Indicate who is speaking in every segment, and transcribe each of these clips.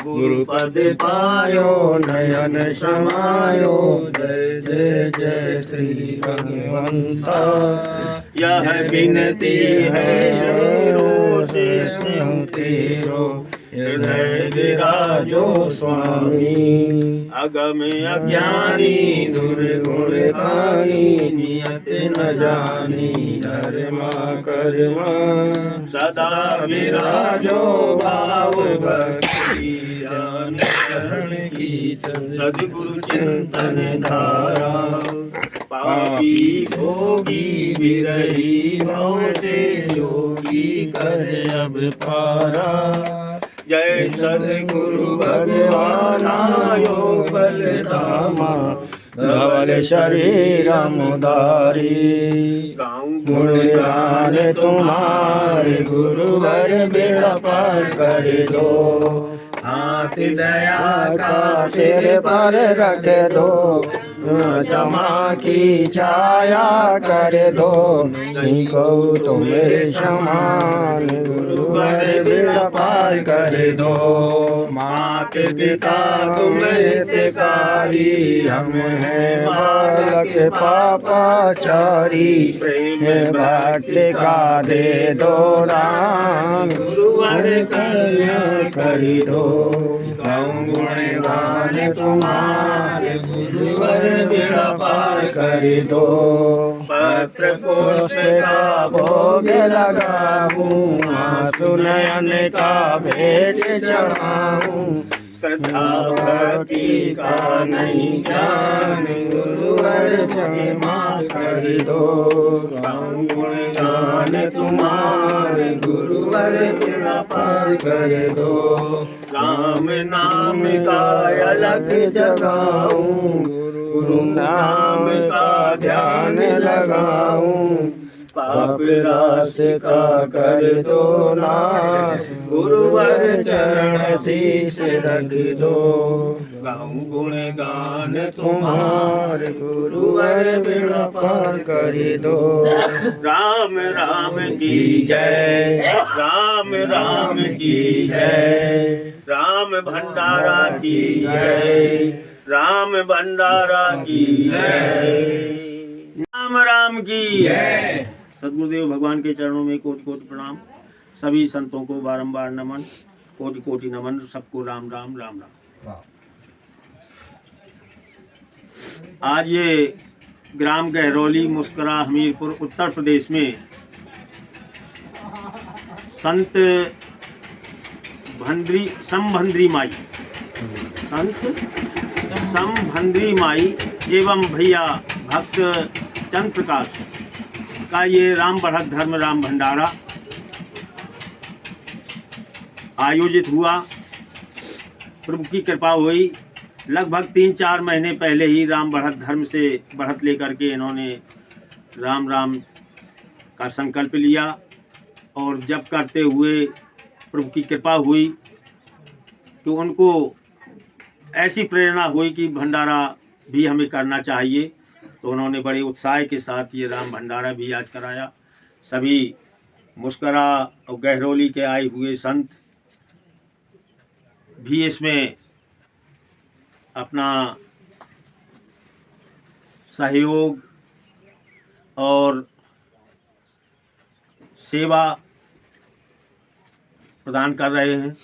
Speaker 1: गुरुपद पायो
Speaker 2: नयन समायो जय जय जय श्री भगवंता।
Speaker 1: यह विनती है मेरो से
Speaker 2: तेरो हृदय विराजो स्वामी।
Speaker 1: अगम अज्ञानी
Speaker 2: दुर्गुण खानी नियत न जानी धर्मा कर्मा।
Speaker 1: सदा
Speaker 2: विराजो भाव भक्ति ध्यान शरण की
Speaker 1: सद्गुरु चिंतन धारा।
Speaker 2: पापी भोगी विरही भव से योगी कर अब पारा।
Speaker 1: जय
Speaker 2: सद्गुरु भगवान आयो बलधामा धवल शरीर मुदारी।
Speaker 1: गाऊं
Speaker 2: गुण गान तुम्हारे गुरुवर बेड़ा पार कर दो। हाथ दया का सिर पर रख दो। क्षमा की छाया कर दो। नहीं को तुम्हें समान गुरुवर बेड़ा पार कर दो। मात पिता तुम्हें तिकारी हम हैं बालक पापाचारी। प्रेम भक्ति का दे दो दान गुरुवर कल्याण कर दो। गाऊं गुण गान तुम्हारे गुरुवर बेड़ा पार कर दो। पत्र पुष्प का भोग लगाऊं आंसू नयन का भेंट चढ़ाऊं। श्रद्धा भक्ति का नहीं ज्ञान गुरुवर क्षमा कर दो। गाऊं गुण गान तुम्हारे गुरुवर बेड़ा पार कर दो। राम नाम का अलग जगाऊं गुरु नाम का ध्यान लगाऊं। पाप रास का कर दो नाश गुरुवर चरण शीश रख दो। गाऊं गुण गान तुम्हारे गुरुवर बेड़ा पार कर दो।
Speaker 1: राम राम की जय, राम राम की जय, राम भंडारा की जय, राम भंडारा की जय, राम राम की जय। सद्गुरुदेव भगवान के चरणों में कोटि कोटि प्रणाम। सभी संतों को बारंबार नमन, कोटि कोटि नमन। सबको राम राम राम राम। आज ये ग्राम गहरौली मुस्करा हमीरपुर उत्तर प्रदेश में संत संभंद्री माई, संत संभंद्री माई एवं भैया भक्त चंद्र प्रकाश का ये राम बढ़त धर्म राम भंडारा आयोजित हुआ। प्रभु की कृपा हुई। लगभग 3-4 महीने पहले ही राम बढ़त धर्म से बढ़त लेकर के इन्होंने राम राम का संकल्प लिया और जब करते हुए प्रभु की कृपा हुई तो उनको ऐसी प्रेरणा हुई कि भंडारा भी हमें करना चाहिए। तो उन्होंने बड़े उत्साह के साथ ये राम भंडारा भी आज कराया। सभी मुस्करा और गहरौली के आए हुए संत भी इसमें अपना सहयोग और सेवा प्रदान कर रहे हैं।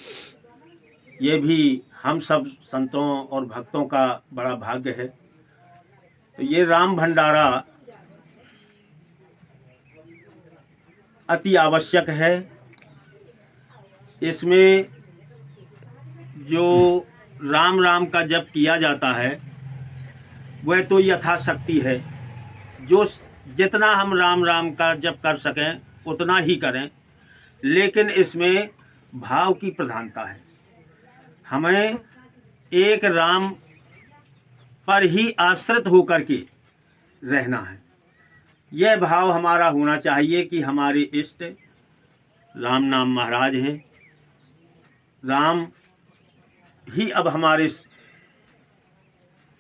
Speaker 1: ये भी हम सब संतों और भक्तों का बड़ा भाग्य है। तो ये राम भंडारा अति आवश्यक है। इसमें जो राम राम का जप किया जाता है वह तो यथाशक्ति है। जो जितना हम राम राम का जप कर सकें उतना ही करें, लेकिन इसमें भाव की प्रधानता है। हमें एक राम पर ही आश्रित होकर के रहना है। यह भाव हमारा होना चाहिए कि हमारे इष्ट राम नाम महाराज हैं। राम ही अब हमारे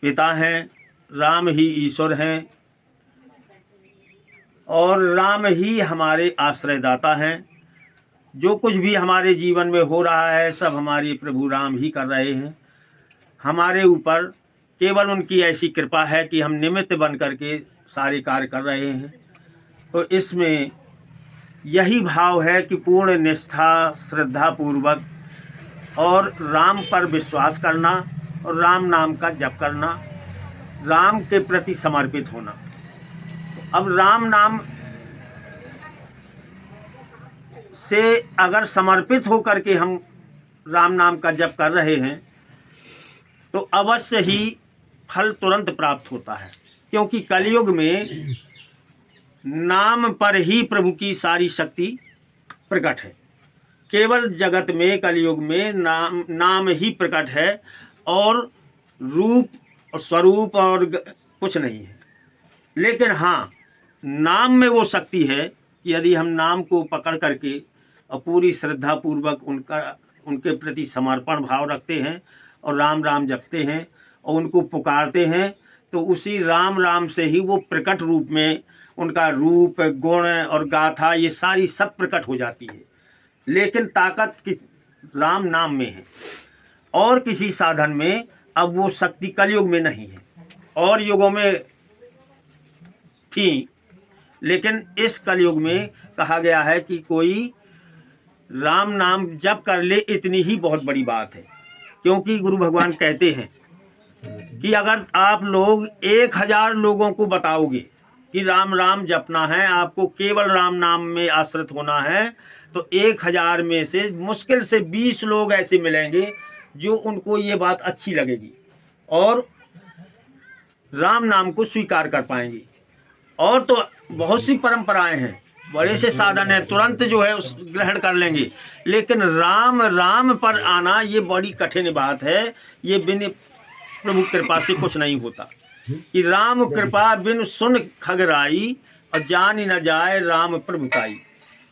Speaker 1: पिता हैं, राम ही ईश्वर हैं और राम ही हमारे आश्रयदाता हैं। जो कुछ भी हमारे जीवन में हो रहा है सब हमारे प्रभु राम ही कर रहे हैं। हमारे ऊपर केवल उनकी ऐसी कृपा है कि हम निमित्त बन करके सारे कार्य कर रहे हैं। तो इसमें यही भाव है कि पूर्ण निष्ठा, श्रद्धा पूर्वक और राम पर विश्वास करना और राम नाम का जप करना, राम के प्रति समर्पित होना। अब राम नाम से अगर समर्पित होकर के हम राम नाम का जप कर रहे हैं तो अवश्य ही फल तुरंत प्राप्त होता है, क्योंकि कलयुग में नाम पर ही प्रभु की सारी शक्ति प्रकट है। केवल जगत में कलयुग में नाम ही प्रकट है और रूप और स्वरूप और कुछ नहीं है। लेकिन हाँ, नाम में वो शक्ति है कि यदि हम नाम को पकड़ करके और पूरी श्रद्धा पूर्वक उनके प्रति समर्पण भाव रखते हैं और राम राम जपते हैं और उनको पुकारते हैं, तो उसी राम राम से ही वो प्रकट रूप में उनका रूप, गुण और गाथा ये सारी सब प्रकट हो जाती है। लेकिन ताकत किस राम नाम में है और किसी साधन में अब वो शक्ति कलयुग में नहीं है। और युगों में थी, लेकिन इस कलयुग में कहा गया है कि कोई राम नाम जप कर ले, इतनी ही बहुत बड़ी बात है। क्योंकि गुरु भगवान कहते हैं कि अगर आप लोग 1000 लोगों को बताओगे कि राम राम जपना है, आपको केवल राम नाम में आश्रित होना है, तो 1000 में से मुश्किल से 20 लोग ऐसे मिलेंगे जो उनको ये बात अच्छी लगेगी और राम नाम को स्वीकार कर पाएंगे। और तो बहुत सी परंपराएं हैं, बड़े से साधन है, तुरंत जो है उस ग्रहण कर लेंगे। लेकिन राम राम पर आना ये बड़ी कठिन बात है। ये बिन प्रभु कृपा से कुछ नहीं होता कि राम कृपा बिन सुन खगराई और जान न जाए राम प्रभुताई।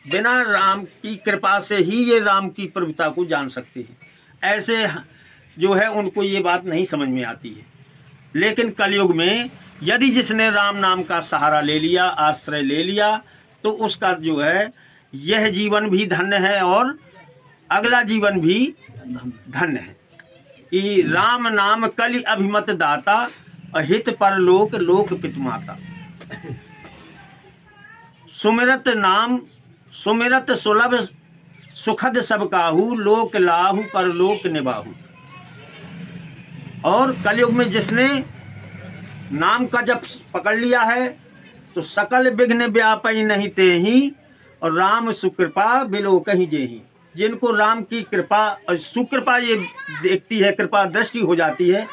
Speaker 1: बिना राम की कृपा से ही ये राम की प्रभुता को जान सकते हैं। ऐसे जो है उनको ये बात नहीं समझ में आती है। लेकिन कलयुग में यदि जिसने राम नाम का सहारा ले लिया, आश्रय ले लिया, तो उसका जो है यह जीवन भी धन्य है और अगला जीवन भी धन्य है। कि राम नाम कलि अभिमत दाता, अहित परलोक लोक पितुमाता। सुमिरत नाम सुमिरत सुलभ सुखद सब काहू, लोक लाहू परलोक निबाहू। और कलयुग में जिसने नाम का जप पकड़ लिया है तो सकल विघ्न व्यापई नहीं तेहि, और राम सुकृपा बिलो कहीं जेहि। जिनको राम की कृपा और सुकृपा ये देखती है, कृपा दृष्टि हो जाती है,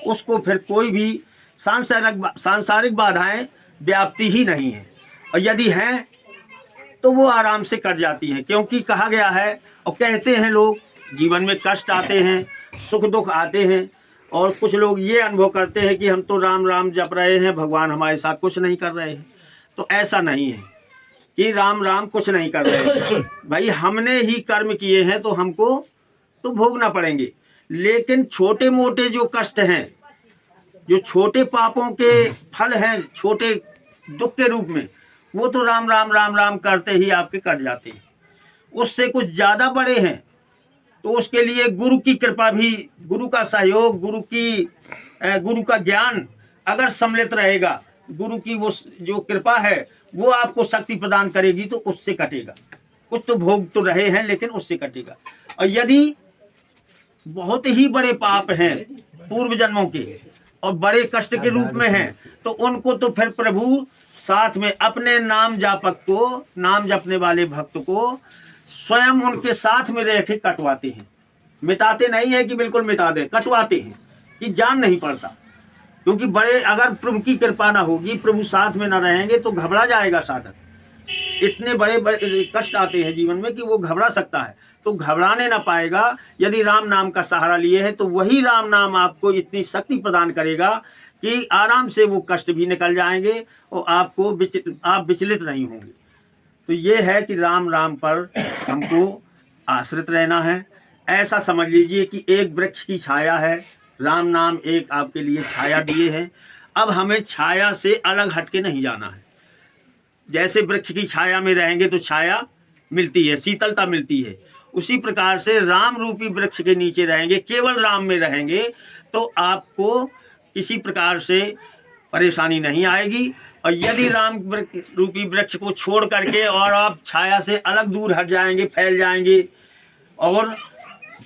Speaker 1: उसको फिर कोई भी सांसारिक बाधाएं व्याप्ति ही नहीं है। और यदि हैं तो वो आराम से कट जाती हैं। क्योंकि कहा गया है और कहते हैं लोग, जीवन में कष्ट आते हैं, सुख दुख आते हैं, और कुछ लोग ये अनुभव करते हैं कि हम तो राम राम जप रहे हैं, भगवान हमारे साथ कुछ नहीं कर रहे हैं। तो ऐसा नहीं है कि राम राम कुछ नहीं कर रहे हैं। भाई हमने ही कर्म किए हैं तो हमको तो भोगना पड़ेंगे। लेकिन छोटे मोटे जो कष्ट हैं, जो छोटे पापों के फल हैं, छोटे दुख के रूप में, वो तो राम राम राम राम करते ही आपके कट जाते हैं। उससे कुछ ज़्यादा बड़े हैं तो उसके लिए गुरु की कृपा भी, गुरु का सहयोग, गुरु का ज्ञान अगर सम्मिलित रहेगा, गुरु की वो जो कृपा है वो आपको शक्ति प्रदान करेगी, तो उससे कटेगा। कुछ तो भोग तो रहे हैं लेकिन उससे कटेगा। और यदि बहुत ही बड़े पाप हैं पूर्व जन्मों के और बड़े कष्ट के रूप में हैं, तो उनको तो फिर प्रभु साथ में अपने नाम जापक को, नाम जपने वाले भक्त को स्वयं उनके साथ में रह के कटवाते हैं। मिटाते नहीं है कि बिल्कुल मिटा दे, कटवाते हैं कि जान नहीं पड़ता। क्योंकि बड़े अगर प्रभु की कृपा ना होगी, प्रभु साथ में ना रहेंगे, तो घबरा जाएगा साधक। इतने बड़े बड़े कष्ट आते हैं जीवन में कि वो घबरा सकता है, तो घबराने ना पाएगा। यदि राम नाम का सहारा लिए है तो वही राम नाम आपको इतनी शक्ति प्रदान करेगा कि आराम से वो कष्ट भी निकल जाएंगे और आप विचलित नहीं होंगे। तो ये है कि राम राम पर हमको आश्रित रहना है। ऐसा समझ लीजिए कि एक वृक्ष की छाया है, राम नाम एक आपके लिए छाया दिए हैं। अब हमें छाया से अलग हटके नहीं जाना है। जैसे वृक्ष की छाया में रहेंगे तो छाया मिलती है, शीतलता मिलती है। उसी प्रकार से राम रूपी वृक्ष के नीचे रहेंगे, केवल राम में रहेंगे, तो आपको किसी प्रकार से परेशानी नहीं आएगी। और यदि राम रूपी वृक्ष को छोड़ करके और आप छाया से अलग दूर हट जाएंगे, फैल जाएंगे और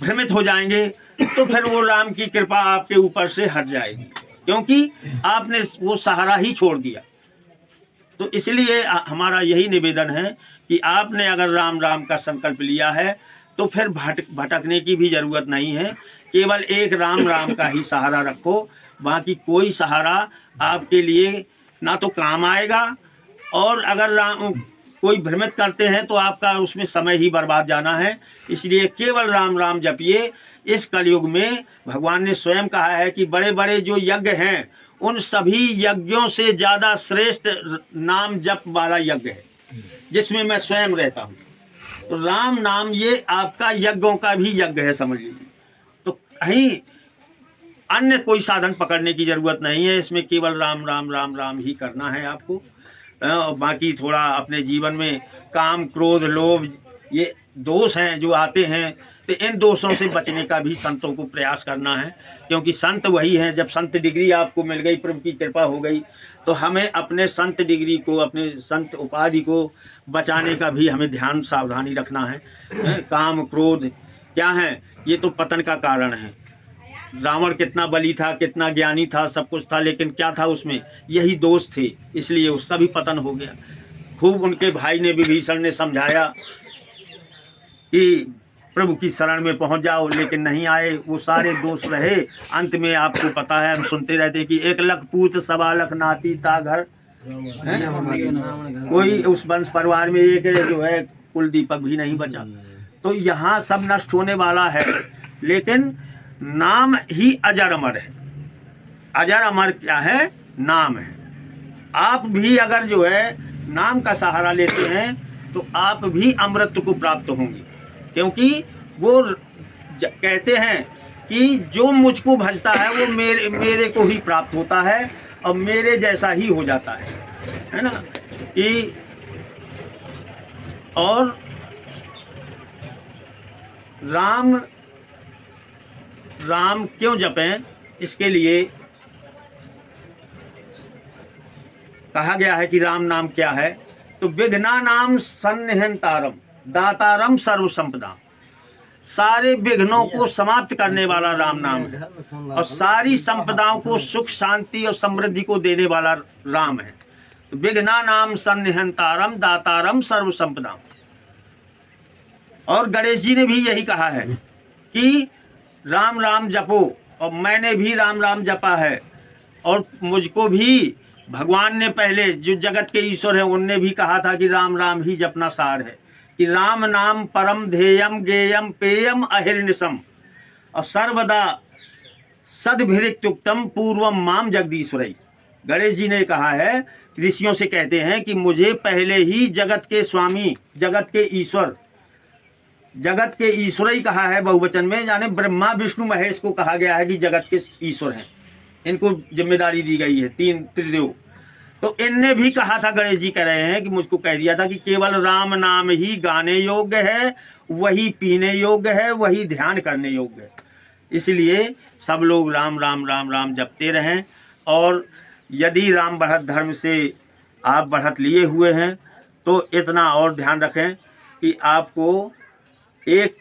Speaker 1: भ्रमित हो जाएंगे, तो फिर वो राम की कृपा आपके ऊपर से हट जाएगी, क्योंकि आपने वो सहारा ही छोड़ दिया। तो इसलिए हमारा यही निवेदन है कि आपने अगर राम राम का संकल्प लिया है तो फिर भटकने की भी ज़रूरत नहीं है। केवल एक राम राम का ही सहारा रखो, बाकी कोई सहारा आपके लिए ना तो काम आएगा, और अगर राम कोई भ्रमित करते हैं तो आपका उसमें समय ही बर्बाद जाना है। इसलिए केवल राम राम जपिए। इस कलयुग में भगवान ने स्वयं कहा है कि बड़े बड़े जो यज्ञ हैं उन सभी यज्ञों से ज़्यादा श्रेष्ठ नाम जप वाला यज्ञ है, जिसमें मैं स्वयं रहता हूँ। तो राम नाम ये आपका यज्ञों का भी यज्ञ है, समझ लीजिए। तो कहीं अन्य कोई साधन पकड़ने की ज़रूरत नहीं है, इसमें केवल राम राम राम राम ही करना है आपको। और बाकी थोड़ा अपने जीवन में काम, क्रोध, लोभ ये दोष हैं जो आते हैं, तो इन दोषों से बचने का भी संतों को प्रयास करना है, क्योंकि संत वही हैं। जब संत डिग्री आपको मिल गई, प्रभु की कृपा हो गई, तो हमें अपने संत डिग्री को, अपने संत उपाधि को बचाने का भी हमें ध्यान, सावधानी रखना है। काम, क्रोध क्या है? ये तो पतन का कारण है। रावण कितना बली था, कितना ज्ञानी था, सब कुछ था, लेकिन क्या था उसमें? यही दोष थे, इसलिए उसका भी पतन हो गया। खूब उनके भाई ने, विभीषण ने समझाया कि प्रभु की शरण में पहुंच जाओ, लेकिन नहीं आए, वो सारे दोष रहे। अंत में आपको पता है, हम सुनते रहते हैं कि 1 लाख पूत 1.25 लाख नाती ता घर, कोई उस वंश परिवार में एक जो है कुल दीपक भी नहीं बचा। तो यहाँ सब नष्ट होने वाला है, लेकिन नाम ही अजर अमर है। अजर अमर क्या है? नाम है। आप भी अगर जो है नाम का सहारा लेते हैं तो आप भी अमृत को प्राप्त होंगे, क्योंकि वो कहते हैं कि जो मुझको भजता है वो मेरे को ही प्राप्त होता है और मेरे जैसा ही हो जाता है ना। कि और राम राम क्यों जपें, इसके लिए कहा गया है कि राम नाम क्या है। तो विघ्ना नाम सन्निहंतारम दातारम सर्व संपदा, सारे विघ्नों को समाप्त करने वाला राम नाम है, और सारी संपदाओं को सुख, शांति और समृद्धि को देने वाला राम है। तो विघ्ना नाम सन्निहंतारम दातारम सर्व संपदा। और गणेश जी ने भी यही कहा है कि राम राम जपो, और मैंने भी राम राम जपा है, और मुझको भी भगवान ने पहले जो जगत के ईश्वर है उनने भी कहा था कि राम राम ही जपना सार है, कि राम नाम परम ध्येयम गेयम पेयम अहिर्निशम, और सर्वदा सद्भिरिक्तुक्तम पूर्वम माम जगदीश्वरई। गणेश जी ने कहा है, ऋषियों से कहते हैं कि मुझे पहले ही जगत के स्वामी, जगत के ईश्वर, जगत के ईश्वर ही कहा है बहुवचन में, यानी ब्रह्मा विष्णु महेश को कहा गया है कि जगत के ईश्वर हैं, इनको जिम्मेदारी दी गई है, 3 त्रिदेव। तो इनने भी कहा था, गणेश जी कह रहे हैं कि मुझको कह दिया था कि केवल राम नाम ही गाने योग्य है, वही पीने योग्य है, वही ध्यान करने योग्य है। इसलिए सब लोग राम राम राम राम जपते रहें। और यदि राम बढ़त धर्म से आप बढ़त लिए हुए हैं तो इतना और ध्यान रखें कि आपको एक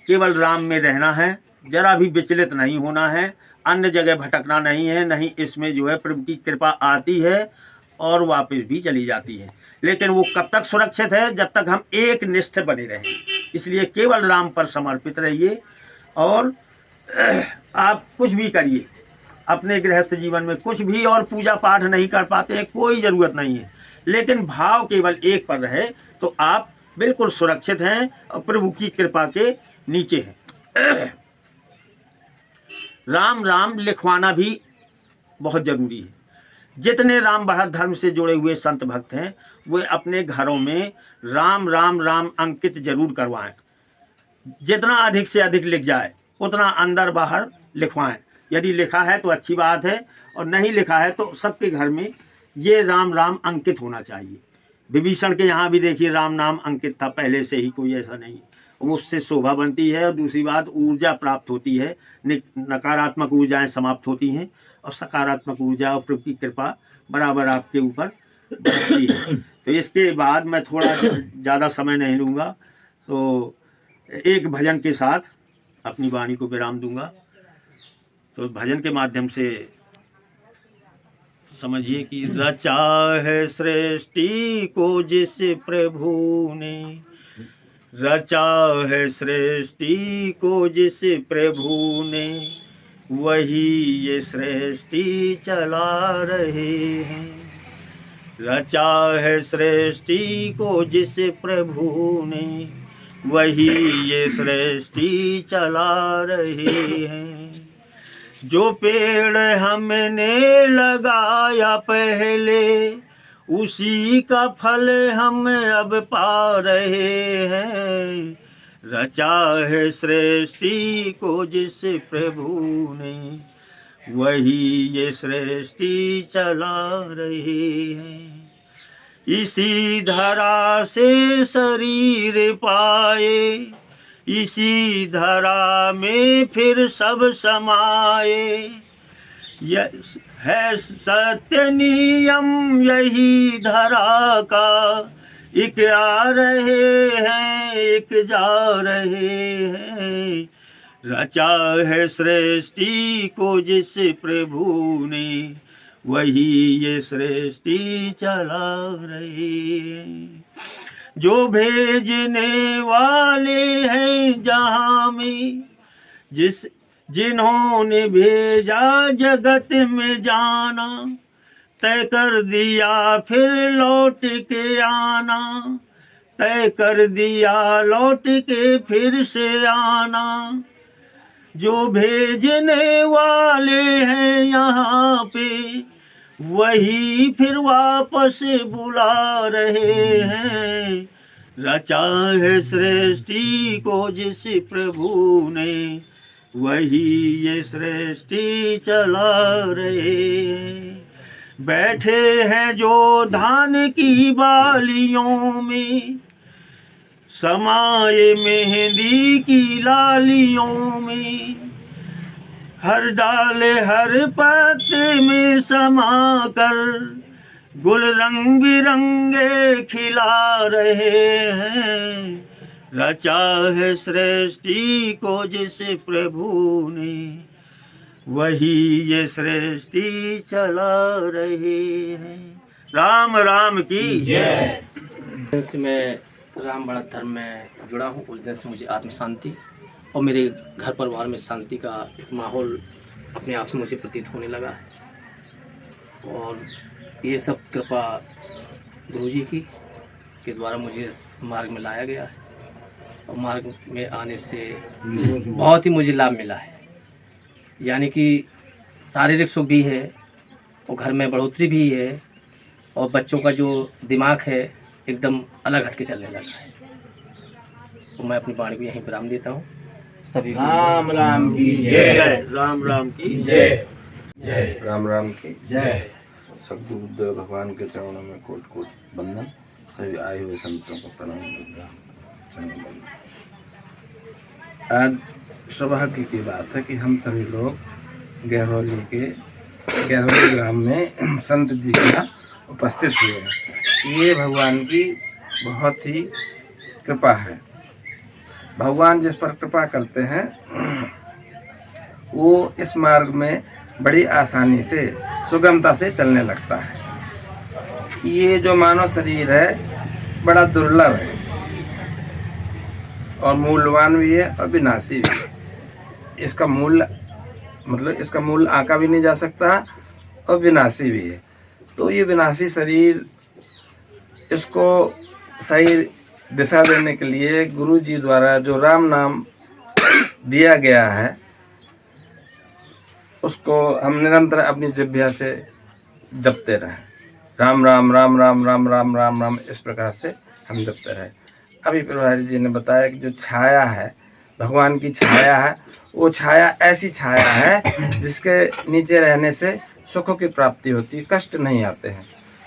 Speaker 1: केवल राम में रहना है, जरा भी विचलित नहीं होना है, अन्य जगह भटकना नहीं है। नहीं, इसमें जो है प्रभु की कृपा आती है और वापस भी चली जाती है, लेकिन वो कब तक सुरक्षित है? जब तक हम एक निष्ठ बने रहें। इसलिए केवल राम पर समर्पित रहिए, और आप कुछ भी करिए अपने गृहस्थ जीवन में, कुछ भी और पूजा पाठ नहीं कर पाते, कोई ज़रूरत नहीं है, लेकिन भाव केवल एक पर रहे तो आप बिल्कुल सुरक्षित हैं और प्रभु की कृपा के नीचे हैं। राम राम लिखवाना भी बहुत ज़रूरी है। जितने राम बढ़त धर्म से जुड़े हुए संत भक्त हैं वे अपने घरों में राम राम राम अंकित जरूर करवाएं। जितना अधिक से अधिक लिख जाए उतना अंदर बाहर लिखवाएं। यदि लिखा है तो अच्छी बात है, और नहीं लिखा है तो सबके घर में ये राम राम अंकित होना चाहिए। विभीषण के यहाँ भी देखिए राम नाम अंकित था पहले से ही, कोई ऐसा नहीं। उससे शोभा बनती है और दूसरी बात ऊर्जा प्राप्त होती है, नकारात्मक ऊर्जाएं समाप्त होती हैं और सकारात्मक ऊर्जा और प्रभु की कृपा बराबर आपके ऊपर बरसती है। तो इसके बाद मैं थोड़ा ज़्यादा समय नहीं लूँगा, तो एक भजन के साथ अपनी वाणी को विराम दूंगा। तो भजन के माध्यम से समझिए कि रचा है सृष्टि को जिस प्रभु ने, रचा है सृष्टि को जिस प्रभु ने, वही ये सृष्टि चला रहे हैं। रचा है सृष्टि को जिस प्रभु ने, वही ये सृष्टि चला रहे हैं। जो पेड़ हमने लगाया पहले, उसी का फल हम अब पा रहे हैं। रचा है सृष्टि को जिस प्रभु ने, वही ये सृष्टि चला रहे हैं। इसी धरा से शरीर पाए, इसी धरा में फिर सब समाए। यह है सत्य नियम यही धरा का, एक आ रहे हैं एक जा रहे हैं। रचा है सृष्टि को जिस प्रभु ने, वही ये सृष्टि चला रही है। जो भेजने वाले हैं जहाँ में, जिन्होंने भेजा जगत में जाना, तय कर दिया फिर लौट के आना, तय कर दिया लौट के फिर से आना। जो भेजने वाले हैं यहाँ पे, वही फिर वापस बुला रहे हैं। रचा है सृष्टि को जिस प्रभु ने, वही ये सृष्टि चला रहे हैं। बैठे हैं जो धान की बालियों में, समाये मेहंदी की लालियों में, हर डाले हर पत्ते में समा कर, गुल रंग बिरंगे खिला रहे हैं। रचा है सृष्टि को जिस प्रभु ने, वही ये सृष्टि चला रहे हैं। राम राम की जय।
Speaker 3: से मैं राम बड़ा धर्म में जुड़ा हूँ, उस दिन से मुझे आत्म शांति और मेरे घर परिवार में शांति का एक माहौल अपने आप से मुझे प्रतीत होने लगा है। और ये सब कृपा गुरुजी की के द्वारा मुझे इस मार्ग में लाया गया है और मार्ग में आने से बहुत ही मुझे लाभ मिला है। यानी कि शारीरिक सुख भी है और घर में बढ़ोतरी भी है और बच्चों का जो दिमाग है एकदम अलग हटके चलने लगा है। तो मैं अपनी वाणी को यहीं विराम देता हूँ। सभी
Speaker 2: राम राम की जय।
Speaker 1: राम राम की
Speaker 2: जय।
Speaker 4: जय राम राम की
Speaker 2: जय।
Speaker 4: सद्गुरुदेव भगवान के चरणों में कोट कोट बंदन। सभी आए हुए संतों को प्रणाम। चरण बंदन। आज सौभाग्य की बात है कि हम सभी लोग गहरौली ग्राम में संत जी का उपस्थित हुए हैं। ये भगवान की बहुत ही कृपा है। भगवान जिस पर कृपा करते हैं वो इस मार्ग में बड़ी आसानी से सुगमता से चलने लगता है। ये जो मानव शरीर है बड़ा दुर्लभ है और मूल्यवान भी है और विनाशी भी है। इसका मूल्य आंका भी नहीं जा सकता और विनाशी भी है। तो ये विनाशी शरीर, इसको सही दिशा देने के लिए गुरु जी द्वारा जो राम नाम दिया गया है उसको हम निरंतर अपनी जिह्वा से जपते रहें। राम राम राम राम राम राम राम राम इस प्रकार से हम जपते रहें। अभी प्रभारी जी ने बताया कि जो छाया है भगवान की छाया है, वो छाया ऐसी छाया है जिसके नीचे रहने से सुखों की प्राप्ति होती है, कष्ट नहीं आते हैं।